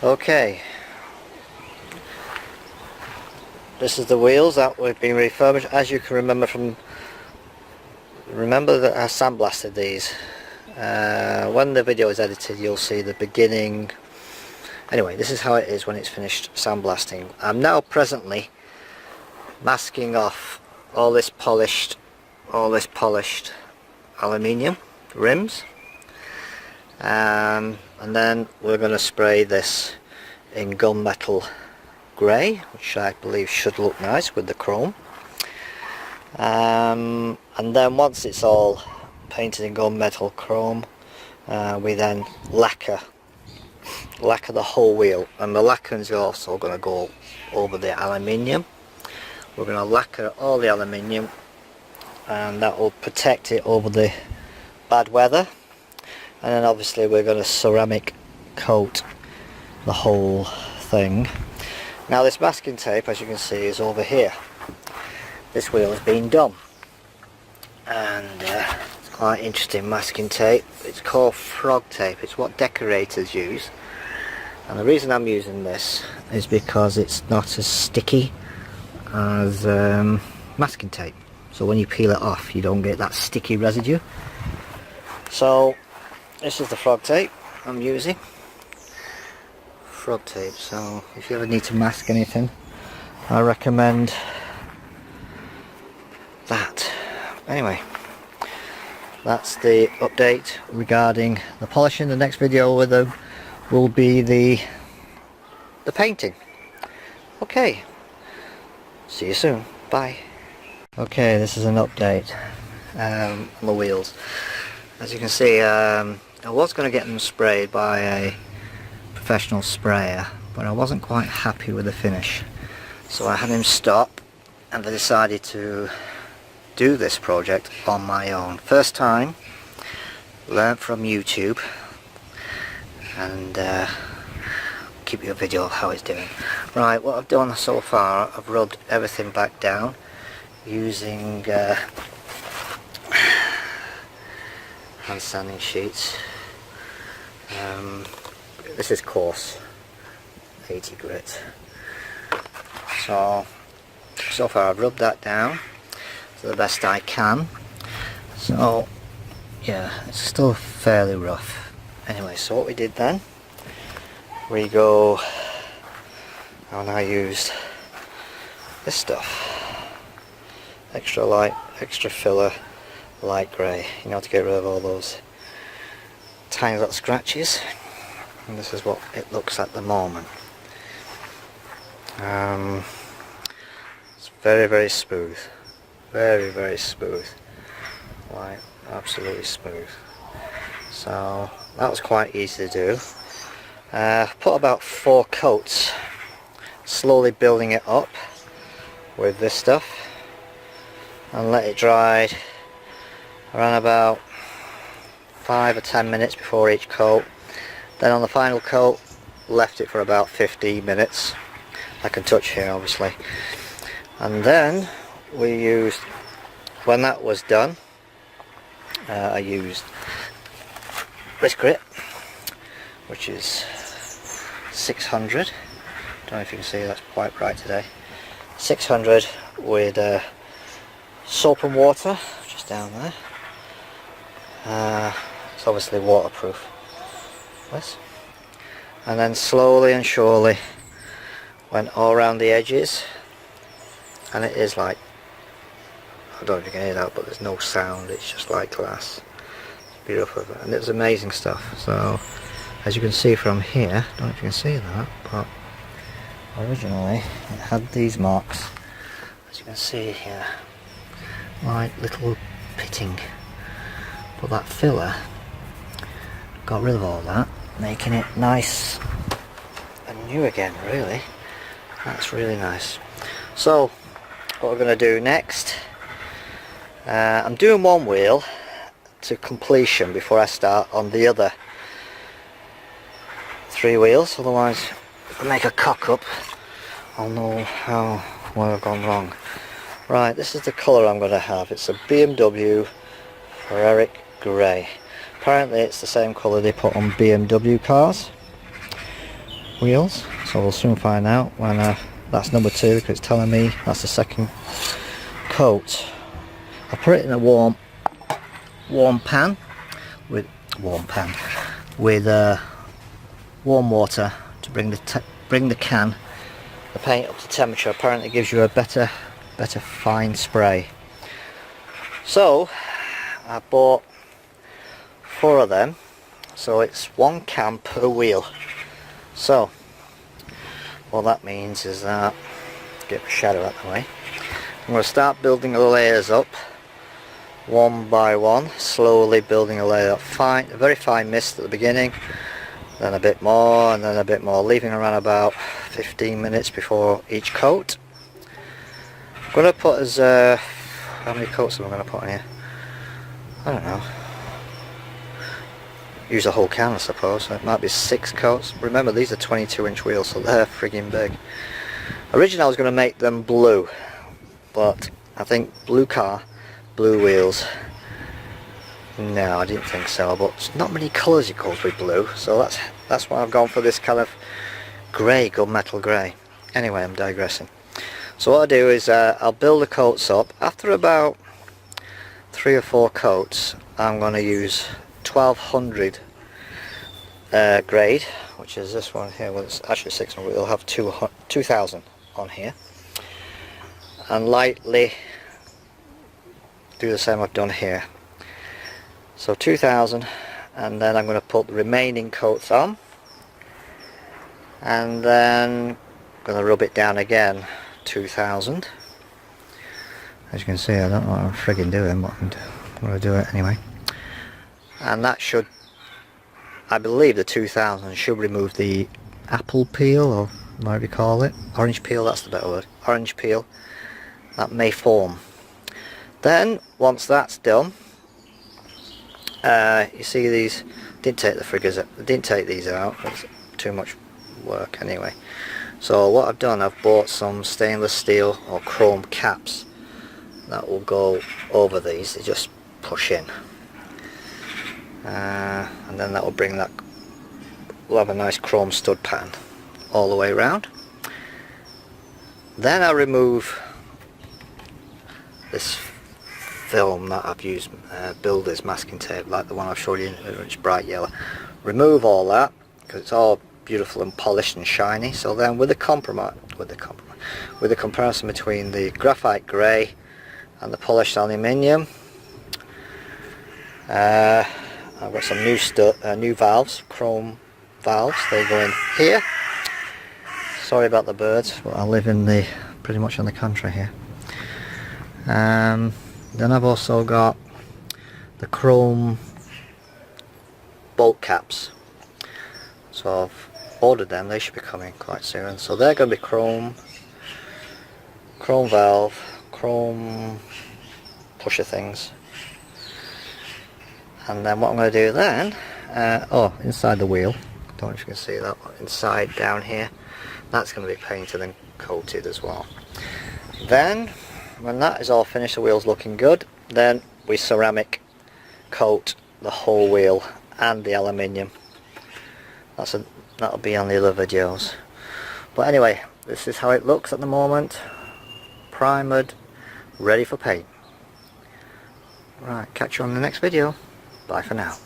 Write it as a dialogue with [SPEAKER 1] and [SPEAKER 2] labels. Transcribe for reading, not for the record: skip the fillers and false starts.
[SPEAKER 1] Okay, this is the wheels that we've been refurbished. As you can remember that I sandblasted these. When the video is edited, you'll see the beginning. Anyway, this is how it is when it's finished sandblasting. I'm now presently masking off all this polished aluminium rims, and then we're going to spray this in gunmetal grey, which I believe should look nice with the chrome. And then once it's all painted in gunmetal chrome, we then lacquer the whole wheel, and the lacquer is also going to go over the aluminium. We're going to lacquer all the aluminium, and that will protect it over the bad weather. And then obviously we're going to ceramic coat the whole thing. Now this masking tape, as you can see, is over here. This wheel has been done, and it's quite interesting masking tape. It's called frog tape. It's what decorators use, and the reason I'm using this is because it's not as sticky as masking tape. So when you peel it off, you don't get that sticky residue. So this is the frog tape I'm using. Frog tape. So if you ever need to mask anything, I recommend that. Anyway, that's the update regarding the polishing. The next video with them will be the painting. Okay, see you soon. Bye. Okay, this is an update on the wheels. As you can see, I was going to get them sprayed by a professional sprayer, but I wasn't quite happy with the finish, so I had him stop, and I decided to do this project on my own. First time, learned from YouTube, and keep you a video of how it's doing. Right, what I've done so far, I've rubbed everything back down using hand sanding sheets. This is coarse 80 grit. So far I've rubbed that down to the best I can. So yeah, it's still fairly rough. Anyway, so what we did then, we go, and I used this stuff, extra light, extra filler, light grey, you know, to get rid of all those tiny little scratches. And this is what it looks at the moment. It's very, very smooth, very, very smooth, like absolutely smooth. So that was quite easy to do. Put about 4 coats, slowly building it up with this stuff, and let it dry around about 5 or 10 minutes before each coat. Then on the final coat, left it for about 15 minutes. I can touch here obviously. And then we used, when that was done, I used this grit, which is 600. Don't know if you can see, that's quite bright today. 600 with soap and water, just down there. It's obviously waterproof. This. And then slowly and surely went all around the edges, and it is like, I don't know if you can hear that, but there's no sound, it's just like glass. It's beautiful, and it's amazing stuff. So as you can see from here, I don't know if you can see that, but originally it had these marks, as you can see here, like little pitting, but that filler got rid of all that, making it nice and new again. Really, that's really nice. So what we're going to do next, I'm doing one wheel to completion before I start on the other 3 wheels, otherwise if I make a cock up I'll know where I've gone wrong. Right, this is the colour I'm going to have. It's a BMW Ferraric Grey. Apparently it's the same colour they put on BMW cars. wheels, so we'll soon find out when that's number 2, because it's telling me that's the second coat. I'll put it in a warm pan with warm water to bring the paint up to temperature. Apparently it gives you a better fine spray. So I bought 4 of them, so it's 1 can per wheel. So what that means is that, get the shadow out of the way, I'm going to start building the layers up one by one, slowly building a layer up. Very fine mist at the beginning, then a bit more, and then a bit more, leaving around about 15 minutes before each coat. I'm going to put as how many coats am I going to put in here? I don't know. Use a whole can, I suppose. So it might be 6 coats. Remember, these are 22-inch wheels, so they're friggin' big. Originally I was going to make them blue, but I think blue car, blue wheels, no, I didn't think so. But there's not many colours it goes with blue, so that's why I've gone for this kind of grey, gunmetal grey. Anyway, I'm digressing. So what I do is I'll build the coats up. After about 3 or 4 coats, I'm going to use 1200 grade, which is this one here. Well, it's actually 600. It'll have 2000 on here, and lightly do the same I've done here. So 2000, and then I'm going to put the remaining coats on, and then I'm going to rub it down again, 2000. As you can see, I don't know what I'm frigging doing, but I'm going to do it anyway. And that should, I believe the 2000 should remove the apple peel, or whatever you call it, orange peel, that's the better word, orange peel that may form. Then once that's done, you see these, didn't take these out, it's too much work anyway. So what I've done, I've bought some stainless steel or chrome caps that will go over these. They just push in, and then that will bring that, we'll have a nice chrome stud pattern all the way around. Then I'll remove this film that I've used, builder's masking tape, like the one I've showed you, it's bright yellow. Remove all that because it's all beautiful and polished and shiny. So then with the comparison between the graphite grey and the polished aluminium, I've got some new valves, chrome valves. They go in here. Sorry about the birds, but I live in pretty much in the country here. Then I've also got the chrome bolt caps. So I've ordered them. They should be coming quite soon. So they're going to be chrome valve, chrome pusher things. And then what I'm going to do then, inside the wheel, don't know if you can see that, inside down here, that's going to be painted and coated as well. Then when that is all finished, the wheel's looking good, then we ceramic coat the whole wheel and the aluminium. That'll be on the other videos. But anyway, this is how it looks at the moment. Primered, ready for paint. Right, catch you on the next video. Bye for now.